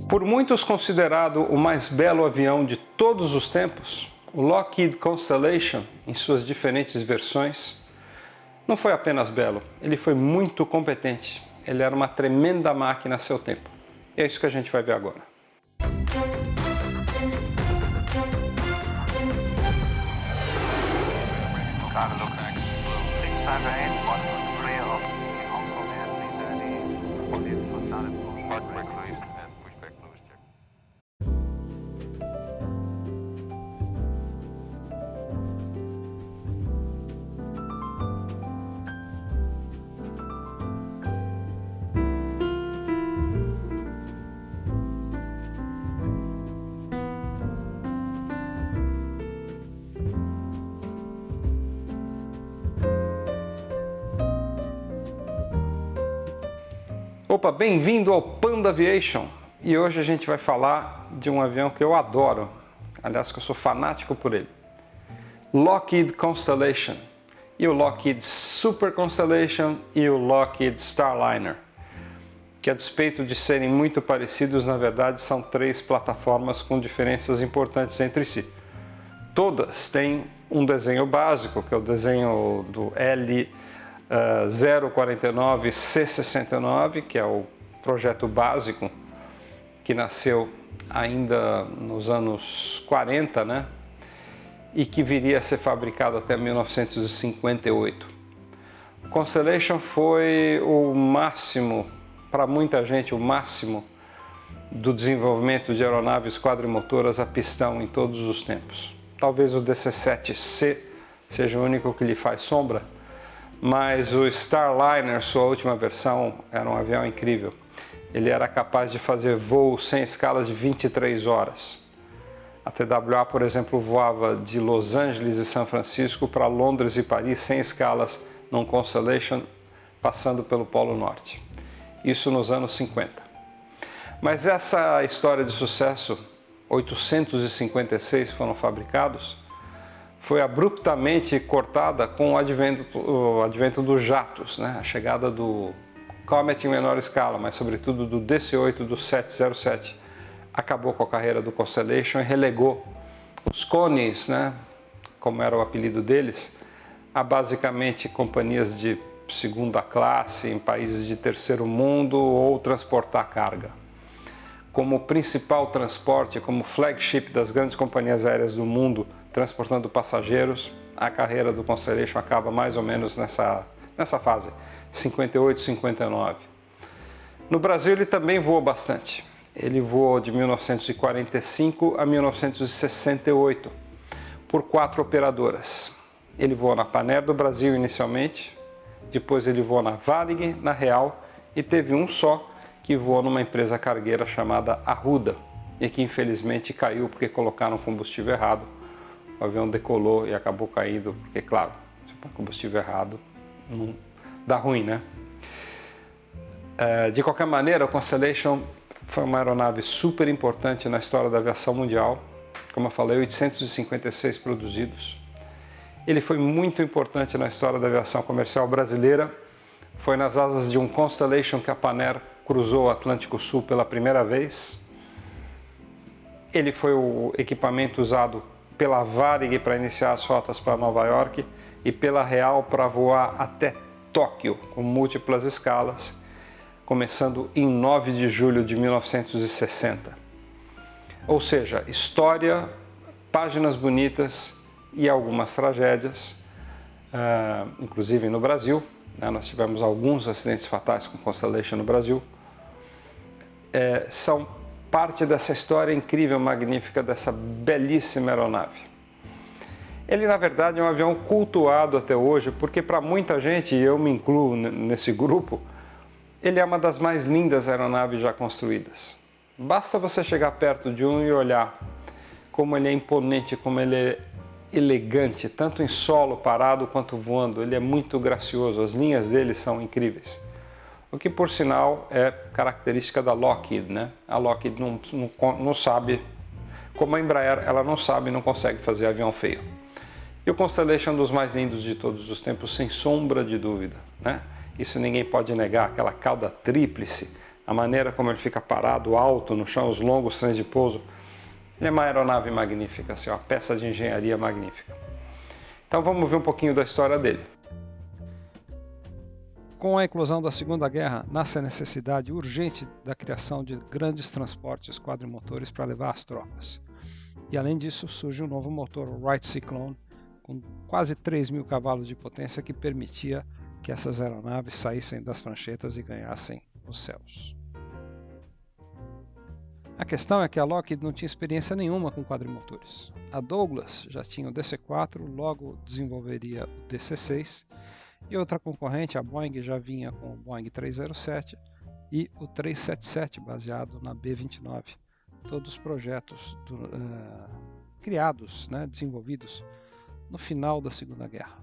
Por muitos considerado o mais belo avião de todos os tempos, o Lockheed Constellation, em suas diferentes versões, não foi apenas belo, ele foi muito competente. Ele era uma tremenda máquina a seu tempo. E é isso que a gente vai ver agora. Opa, bem-vindo ao Panda Aviation! E hoje a gente vai falar de um avião que eu adoro, aliás que eu sou fanático por ele. Lockheed Constellation, e o Lockheed Super Constellation e o Lockheed Starliner, que a despeito de serem muito parecidos, na verdade são três plataformas com diferenças importantes entre si. Todas têm um desenho básico, que é o desenho do L049C69, que é o projeto básico que nasceu ainda nos anos 40, né? E que viria a ser fabricado até 1958. O Constellation foi o máximo, para muita gente, o máximo do desenvolvimento de aeronaves quadrimotoras a pistão em todos os tempos. Talvez o DC-7C seja o único que lhe faz sombra, mas o Starliner, sua última versão, era um avião incrível. Ele era capaz de fazer voos sem escalas de 23 horas. A TWA, por exemplo, voava de Los Angeles e São Francisco para Londres e Paris sem escalas num Constellation, passando pelo Polo Norte. Isso nos anos 50. Mas essa história de sucesso, 856 foram fabricados, foi abruptamente cortada com o advento dos jatos, né? A chegada do Comet em menor escala, mas sobretudo do DC-8 do 707. Acabou com a carreira do Constellation e relegou os cones, né? Como era o apelido deles, a basicamente companhias de segunda classe em países de terceiro mundo ou transportar carga. Como principal transporte, como flagship das grandes companhias aéreas do mundo, transportando passageiros, a carreira do Constellation acaba mais ou menos nessa fase, 58, 59. No Brasil ele também voou bastante. Ele voou de 1945 a 1968 por 4 operadoras. Ele voou na Panair do Brasil inicialmente, depois ele voou na Varig, na Real, e teve um só que voou numa empresa cargueira chamada Arruda e que infelizmente caiu porque colocaram combustível errado. O avião decolou e acabou caindo, porque, claro, se põe combustível errado, não dá ruim, né? De qualquer maneira, o Constellation foi uma aeronave super importante na história da aviação mundial. Como eu falei, 856 produzidos. Ele foi muito importante na história da aviação comercial brasileira. Foi nas asas de um Constellation que a Panair cruzou o Atlântico Sul pela primeira vez. Ele foi o equipamento usado pela Varig para iniciar as rotas para Nova York e pela Real para voar até Tóquio, com múltiplas escalas, começando em 9 de julho de 1960. Ou seja, história, páginas bonitas e algumas tragédias, inclusive no Brasil, né? Nós tivemos alguns acidentes fatais com Constellation no Brasil. São parte dessa história incrível, magnífica, dessa belíssima aeronave. Ele, na verdade, é um avião cultuado até hoje, porque para muita gente, e eu me incluo nesse grupo, ele é uma das mais lindas aeronaves já construídas. Basta você chegar perto de um e olhar como ele é imponente, como ele é elegante, tanto em solo, parado, quanto voando. Ele é muito gracioso, as linhas dele são incríveis. O que, por sinal, é característica da Lockheed, né? A Lockheed não sabe, como a Embraer, ela não sabe e não consegue fazer avião feio. E o Constellation é um dos mais lindos de todos os tempos, sem sombra de dúvida, né? Isso ninguém pode negar, aquela cauda tríplice, a maneira como ele fica parado, alto no chão, os longos trens de pouso. Ele é uma aeronave magnífica, assim, uma peça de engenharia magnífica. Então vamos ver um pouquinho da história dele. Com a eclosão da Segunda Guerra, nasce a necessidade urgente da criação de grandes transportes quadrimotores para levar as tropas. E além disso, surge um novo motor, o Wright Cyclone, com quase 3.000 cavalos de potência, que permitia que essas aeronaves saíssem das pranchetas e ganhassem os céus. A questão é que a Lockheed não tinha experiência nenhuma com quadrimotores. A Douglas já tinha o DC-4, logo desenvolveria o DC-6, e outra concorrente, a Boeing, já vinha com o Boeing 307 e o 377, baseado na B-29. Todos projetos criados, desenvolvidos no final da Segunda Guerra.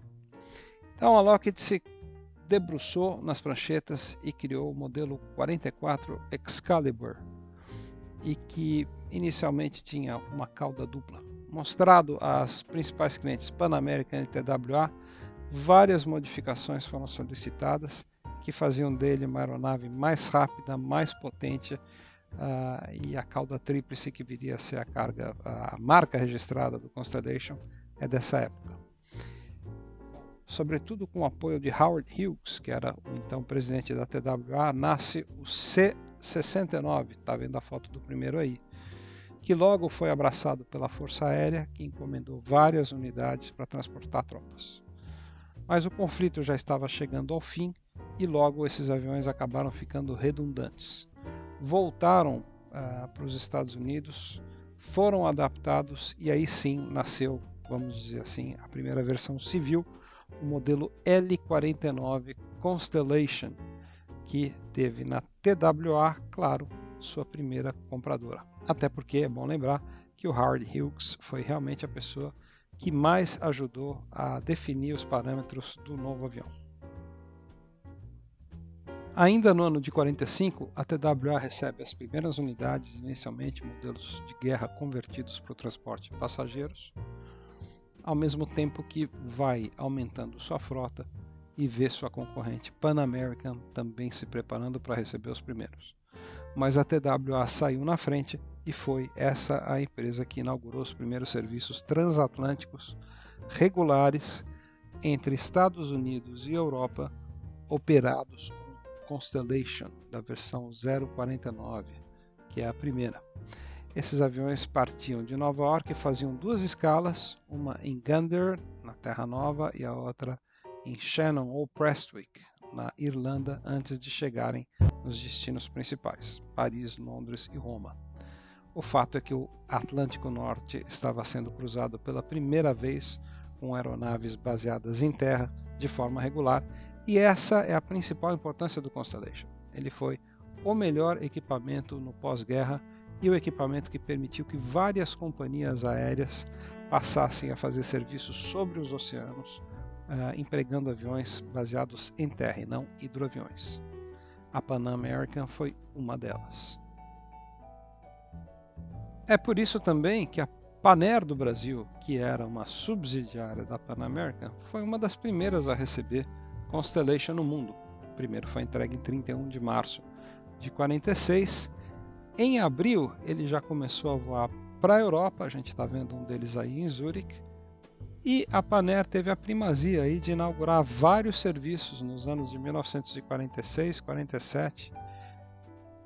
Então a Lockheed se debruçou nas pranchetas e criou o modelo 44 Excalibur, e que inicialmente tinha uma cauda dupla. Mostrado às principais clientes Pan American e TWA, várias modificações foram solicitadas que faziam dele uma aeronave mais rápida, mais potente, e a cauda tríplice, que viria a ser a marca registrada do Constellation, é dessa época. Sobretudo com o apoio de Howard Hughes, que era o então presidente da TWA, nasce o C-69, está vendo a foto do primeiro aí, que logo foi abraçado pela Força Aérea, que encomendou várias unidades para transportar tropas. Mas o conflito já estava chegando ao fim e logo esses aviões acabaram ficando redundantes. Voltaram para os Estados Unidos, foram adaptados e aí sim nasceu, vamos dizer assim, a primeira versão civil, o modelo L-49 Constellation, que teve na TWA, claro, sua primeira compradora. Até porque é bom lembrar que o Howard Hughes foi realmente a pessoa que mais ajudou a definir os parâmetros do novo avião. Ainda no ano de 45, a TWA recebe as primeiras unidades, inicialmente modelos de guerra convertidos para o transporte de passageiros, ao mesmo tempo que vai aumentando sua frota e vê sua concorrente Pan American também se preparando para receber os primeiros. Mas a TWA saiu na frente e foi essa a empresa que inaugurou os primeiros serviços transatlânticos regulares entre Estados Unidos e Europa, operados com Constellation, da versão 049, que é a primeira. Esses aviões partiam de Nova York e faziam duas escalas, uma em Gander, na Terra Nova, e a outra em Shannon ou Prestwick, na Irlanda, antes de chegarem nos destinos principais, Paris, Londres e Roma. O fato é que o Atlântico Norte estava sendo cruzado pela primeira vez com aeronaves baseadas em terra de forma regular, e essa é a principal importância do Constellation. Ele foi o melhor equipamento no pós-guerra e o equipamento que permitiu que várias companhias aéreas passassem a fazer serviços sobre os oceanos, empregando aviões baseados em terra e não hidroaviões. A Pan American foi uma delas. É por isso também que a Panair do Brasil, que era uma subsidiária da Pan American, foi uma das primeiras a receber Constellation no mundo. O primeiro foi entregue em 31 de março de 46. Em abril, ele já começou a voar para a Europa, a gente está vendo um deles aí em Zurique, e a Panair teve a primazia aí de inaugurar vários serviços nos anos de 1946, 47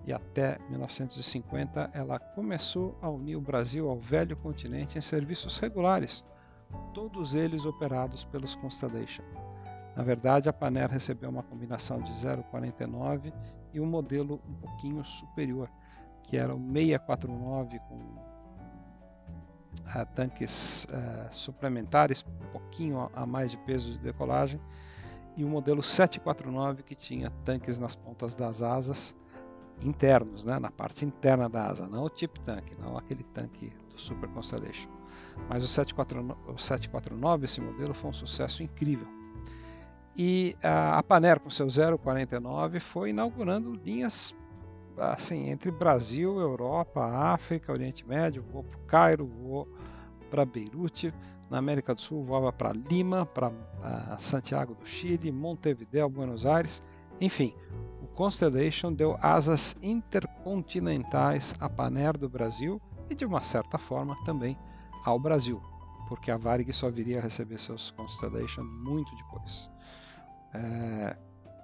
e até 1950. Ela começou a unir o Brasil ao velho continente em serviços regulares, todos eles operados pelos Constellation. Na verdade, a Panair recebeu uma combinação de 049 e um modelo um pouquinho superior, que era o 649 com tanques suplementares, um pouquinho a mais de peso de decolagem, e o modelo 749, que tinha tanques nas pontas das asas internos, na parte interna da asa, não o tip tank, não aquele tanque do Super Constellation. Mas o 749, esse modelo, foi um sucesso incrível. E a Panair, com seu 049, foi inaugurando linhas assim, entre Brasil, Europa, África, Oriente Médio. Voou para o Cairo, voou para Beirute. Na América do Sul, voava para Lima, para Santiago do Chile, Montevideo, Buenos Aires. Enfim, o Constellation deu asas intercontinentais à Pan Air do Brasil e, de uma certa forma, também ao Brasil, porque a Varig só viria a receber seus Constellation muito depois.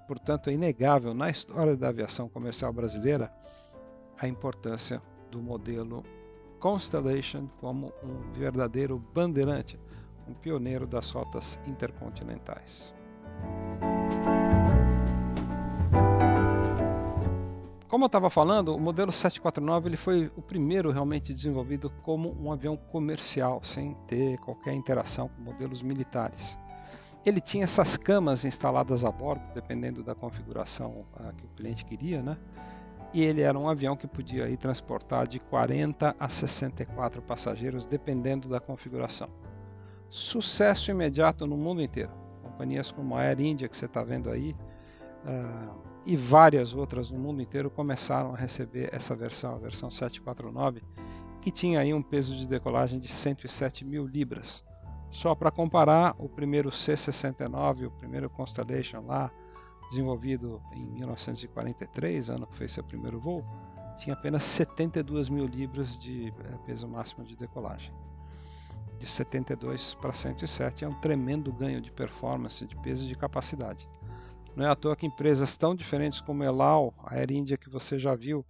Portanto, é inegável na história da aviação comercial brasileira a importância do modelo Constellation como um verdadeiro bandeirante, um pioneiro das rotas intercontinentais. Como eu estava falando, o modelo 749 ele foi o primeiro realmente desenvolvido como um avião comercial, sem ter qualquer interação com modelos militares. Ele tinha essas camas instaladas a bordo, dependendo da configuração que o cliente queria, né? E ele era um avião que podia aí transportar de 40 a 64 passageiros, dependendo da configuração. Sucesso imediato no mundo inteiro. Companhias como a Air India, que você está vendo aí, e várias outras no mundo inteiro começaram a receber essa versão, a versão 749, que tinha aí um peso de decolagem de 107 mil libras. Só para comparar, o primeiro C-69, o primeiro Constellation lá, desenvolvido em 1943, ano que fez seu primeiro voo, tinha apenas 72 mil libras de peso máximo de decolagem. De 72 para 107 é um tremendo ganho de performance, de peso e de capacidade. Não é à toa que empresas tão diferentes como a El Al, a Air India que você já viu,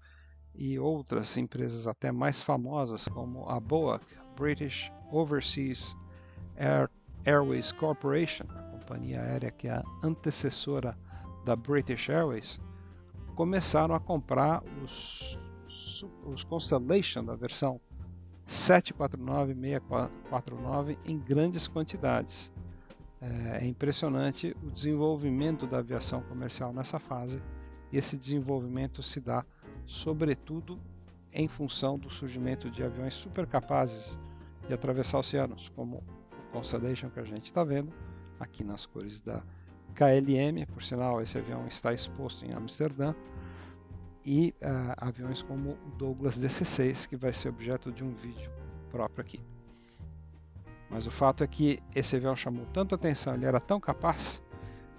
e outras empresas até mais famosas como a BOAC, British Overseas Airways Corporation, a companhia aérea que é a antecessora da British Airways, começaram a comprar os Constellation da versão 749 e 649 em grandes quantidades. É impressionante o desenvolvimento da aviação comercial nessa fase, e esse desenvolvimento se dá sobretudo em função do surgimento de aviões super capazes de atravessar oceanos, como o Constellation que a gente está vendo aqui nas cores da KLM, por sinal esse avião está exposto em Amsterdã, e aviões como o Douglas DC-6, que vai ser objeto de um vídeo próprio aqui. Mas o fato é que esse avião chamou tanta atenção, ele era tão capaz,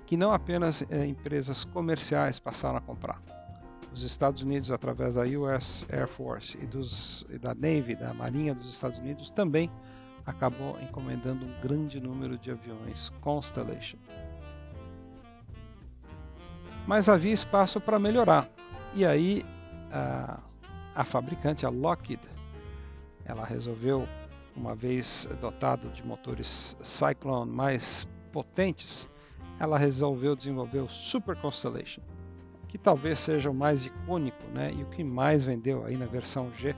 que não apenas empresas comerciais passaram a comprar. Os Estados Unidos, através da US Air Force e da Navy, da Marinha dos Estados Unidos, também acabou encomendando um grande número de aviões Constellation. Mas havia espaço para melhorar, e aí a fabricante, a Lockheed, ela resolveu, uma vez dotado de motores Cyclone mais potentes, ela resolveu desenvolver o Super Constellation, que talvez seja o mais icônico, né, e o que mais vendeu aí na versão G,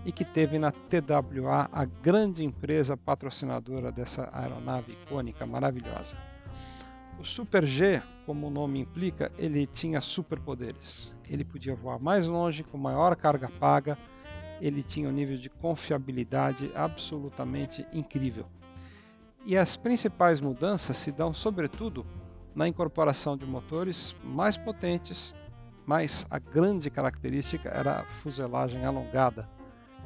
e que teve na TWA, a grande empresa patrocinadora dessa aeronave icônica, maravilhosa. O Super G, como o nome implica, ele tinha superpoderes. Ele podia voar mais longe, com maior carga paga, ele tinha um nível de confiabilidade absolutamente incrível. E as principais mudanças se dão sobretudo na incorporação de motores mais potentes, mas a grande característica era a fuselagem alongada,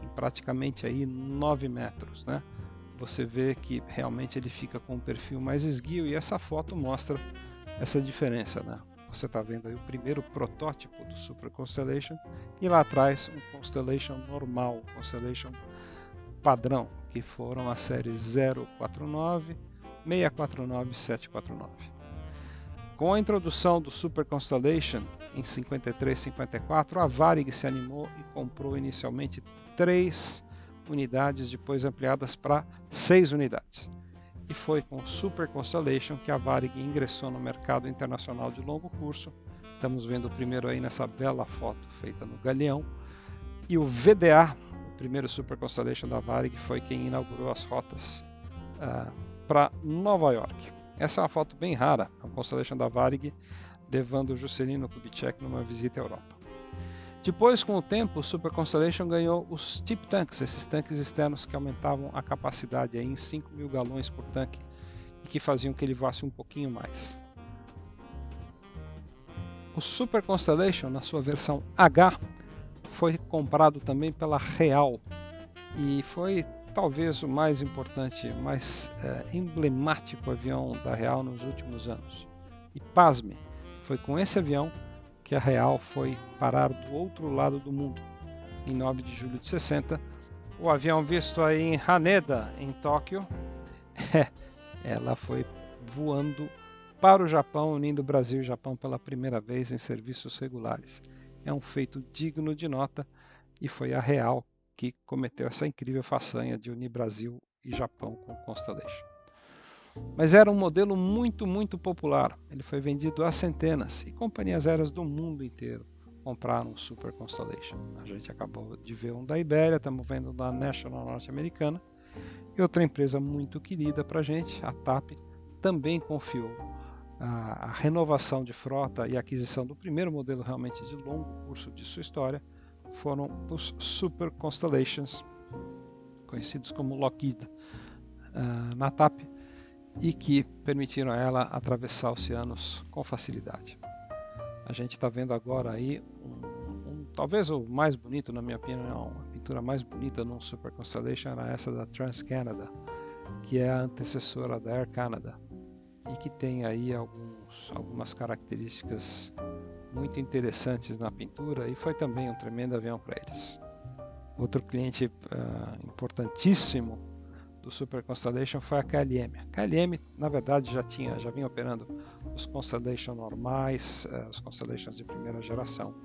em praticamente aí 9 metros, né? Você vê que realmente ele fica com um perfil mais esguio, e essa foto mostra essa diferença, né? Você está vendo aí o primeiro protótipo do Super Constellation, e lá atrás um Constellation normal, um Constellation padrão, que foram as séries 049, 649 e 749. Com a introdução do Super Constellation em 53 e 54, a Varig se animou e comprou inicialmente 3 unidades, depois ampliadas para 6 unidades. E foi com o Super Constellation que a Varig ingressou no mercado internacional de longo curso. Estamos vendo o primeiro aí nessa bela foto feita no Galeão. E o VDA, o primeiro Super Constellation da Varig, foi quem inaugurou as rotas para Nova York. Essa é uma foto bem rara, a Constellation da Varig levando o Juscelino Kubitschek numa visita à Europa. Depois, com o tempo, o Super Constellation ganhou os tip tanks, esses tanques externos que aumentavam a capacidade aí em 5.000 galões por tanque e que faziam que ele voasse um pouquinho mais. O Super Constellation, na sua versão H, foi comprado também pela Real e foi talvez o mais importante, mais emblemático avião da Real nos últimos anos. E pasme, Foi com esse avião que a Real foi parar do outro lado do mundo. Em 9 de julho de 60, o avião visto aí em Haneda, em Tóquio, ela foi voando para o Japão, unindo Brasil e Japão pela primeira vez em serviços regulares. É um feito digno de nota e foi a Real que cometeu essa incrível façanha de unir Brasil e Japão com o Constellation. Mas era um modelo muito popular. Ele foi vendido a centenas e companhias aéreas do mundo inteiro compraram o Super Constellation. A gente acabou de ver um da Ibéria, estamos vendo um da National norte-americana. E outra empresa muito querida para a gente, a TAP, também confiou a renovação de frota e a aquisição do primeiro modelo realmente de longo curso de sua história foram os Super Constellations, conhecidos como Lockheed, na TAP, e que permitiram a ela atravessar oceanos com facilidade. A gente está vendo agora aí talvez o mais bonito, na minha opinião, a pintura mais bonita num Super Constellation era essa da TransCanada, que é a antecessora da Air Canada e que tem aí algumas características muito interessantes na pintura e foi também um tremendo avião para eles. Outro cliente importantíssimo do Super Constellation foi a KLM. A KLM, na verdade, já vinha operando os Constellation normais, os Constellations de primeira geração,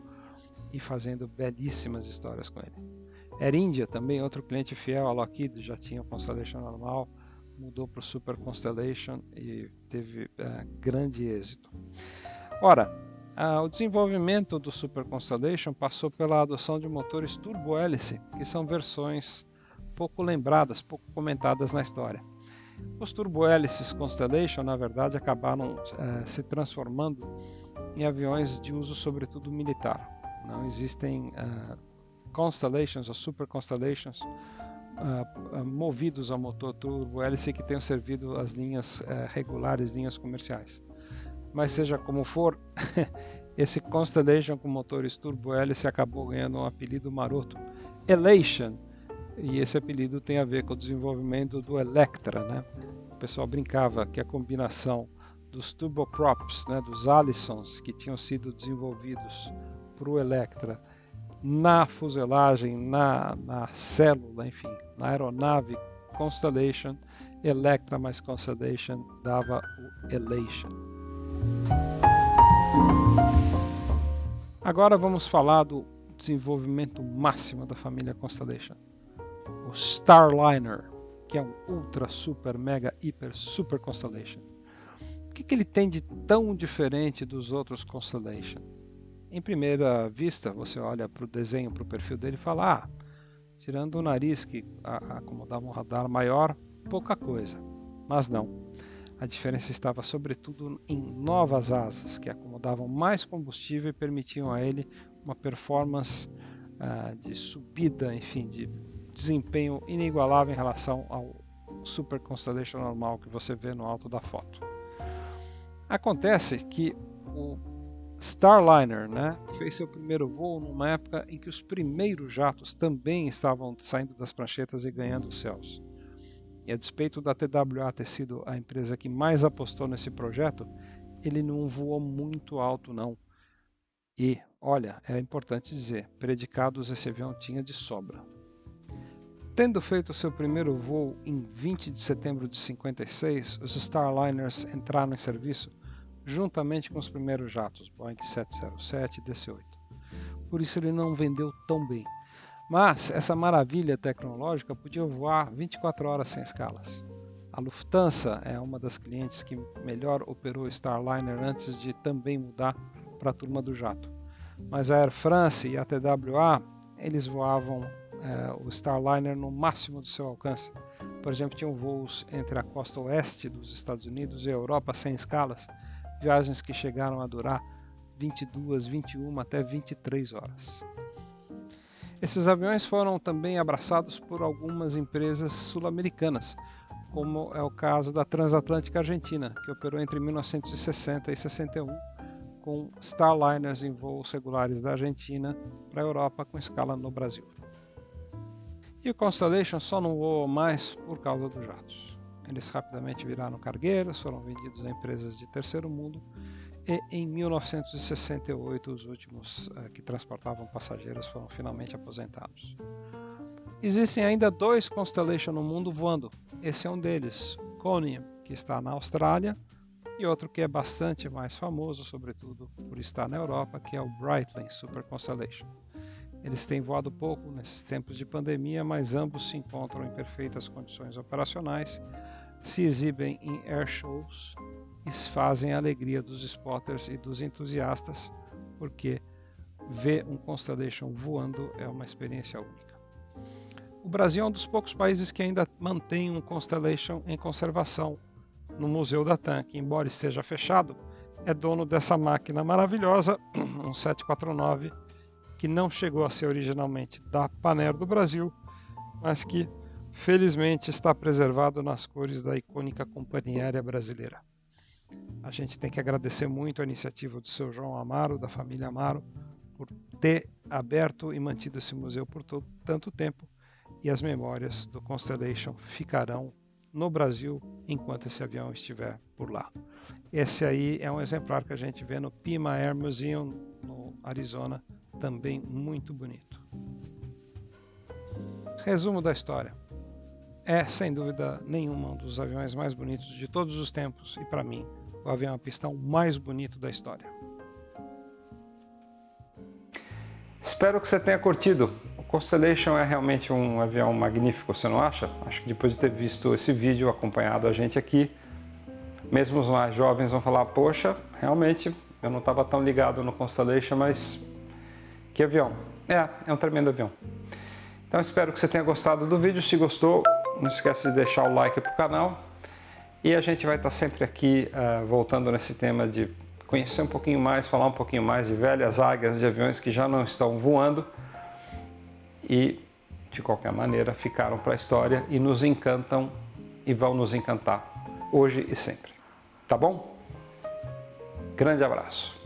e fazendo belíssimas histórias com ele. Air India, também outro cliente fiel a Lockheed, já tinha o Constellation normal, mudou para o Super Constellation e teve grande êxito. Ora, o desenvolvimento do Super Constellation passou pela adoção de motores turbo-hélice, que são versões pouco lembradas, pouco comentadas na história. Os turbo-hélices Constellation, na verdade, acabaram se transformando em aviões de uso sobretudo militar. Não existem Constellations ou Super Constellations movidos a motor turbo-hélice que tenham servido as linhas regulares, linhas comerciais. Mas seja como for, esse Constellation com motores turbo-hélice acabou ganhando um apelido maroto, Elation, e esse apelido tem a ver com o desenvolvimento do Electra, né? O pessoal brincava que a combinação dos turboprops, né, dos Allisons que tinham sido desenvolvidos para o Electra na fuselagem, na célula, enfim, na aeronave Constellation, Electra mais Constellation dava o Elation. Agora vamos falar do desenvolvimento máximo da família Constellation, o Starliner, que é um ultra, super, mega, hiper, super Constellation. O que ele tem de tão diferente dos outros Constellation? Em primeira vista, você olha para o desenho, para o perfil dele e fala, tirando o nariz que acomodava um radar maior, pouca coisa. Mas não. A diferença estava sobretudo em novas asas, que acomodavam mais combustível e permitiam a ele uma performance de subida, enfim, de desempenho inigualável em relação ao Super Constellation normal que você vê no alto da foto. Acontece que o Starliner, né, fez seu primeiro voo numa época em que os primeiros jatos também estavam saindo das pranchetas e ganhando os céus. E a despeito da TWA ter sido a empresa que mais apostou nesse projeto, ele não voou muito alto não. E, olha, é importante dizer, predicados esse avião tinha de sobra. Tendo feito seu primeiro voo em 20 de setembro de 56, os Starliners entraram em serviço juntamente com os primeiros jatos, Boeing 707 e DC-8. Por isso ele não vendeu tão bem. Mas essa maravilha tecnológica podia voar 24 horas sem escalas. A Lufthansa é uma das clientes que melhor operou o Starliner antes de também mudar para a turma do jato. Mas a Air France e a TWA, eles voavam o Starliner no máximo do seu alcance. Por exemplo, tinham voos entre a costa oeste dos Estados Unidos e a Europa sem escalas, viagens que chegaram a durar 22, 21 até 23 horas. Esses aviões foram também abraçados por algumas empresas sul-americanas, como é o caso da Transatlântica Argentina, que operou entre 1960 e 61 com Starliners em voos regulares da Argentina para a Europa com escala no Brasil. E o Constellation só não voou mais por causa dos jatos. Eles rapidamente viraram cargueiros, foram vendidos a empresas de terceiro mundo e em 1968 os últimos que transportavam passageiros foram finalmente aposentados. Existem ainda 2 Constellation no mundo voando. Esse é um deles, Coney, que está na Austrália, e outro que é bastante mais famoso, sobretudo por estar na Europa, que é o Breitling Super Constellation. Eles têm voado pouco nesses tempos de pandemia, mas ambos se encontram em perfeitas condições operacionais, se exibem em airshows e fazem a alegria dos spotters e dos entusiastas, porque ver um Constellation voando é uma experiência única. O Brasil é um dos poucos países que ainda mantém um Constellation em conservação no Museu da TAM, que embora esteja fechado, é dono dessa máquina maravilhosa, um 749, que não chegou a ser originalmente da Pan Air do Brasil, mas que felizmente está preservado nas cores da icônica Companhia Aérea Brasileira. A gente tem que agradecer muito a iniciativa do seu João Amaro, da família Amaro, por ter aberto e mantido esse museu por tanto tempo, e as memórias do Constellation ficarão no Brasil enquanto esse avião estiver por lá. Esse aí é um exemplar que a gente vê no Pima Air Museum, no Arizona, também muito bonito. Resumo da história. É, sem dúvida nenhuma, um dos aviões mais bonitos de todos os tempos e, para mim, o avião a pistão mais bonito da história. Espero que você tenha curtido. O Constellation é realmente um avião magnífico, você não acha? Acho que depois de ter visto esse vídeo, acompanhado a gente aqui, mesmo os mais jovens vão falar, poxa, realmente eu não estava tão ligado no Constellation, mas que avião. É um tremendo avião. Então espero que você tenha gostado do vídeo. Se gostou, não esquece de deixar o like para o canal. E a gente vai estar sempre aqui voltando nesse tema de conhecer um pouquinho mais, falar um pouquinho mais de velhas águias, de aviões que já não estão voando e, de qualquer maneira, ficaram para a história e nos encantam e vão nos encantar hoje e sempre. Tá bom? Grande abraço.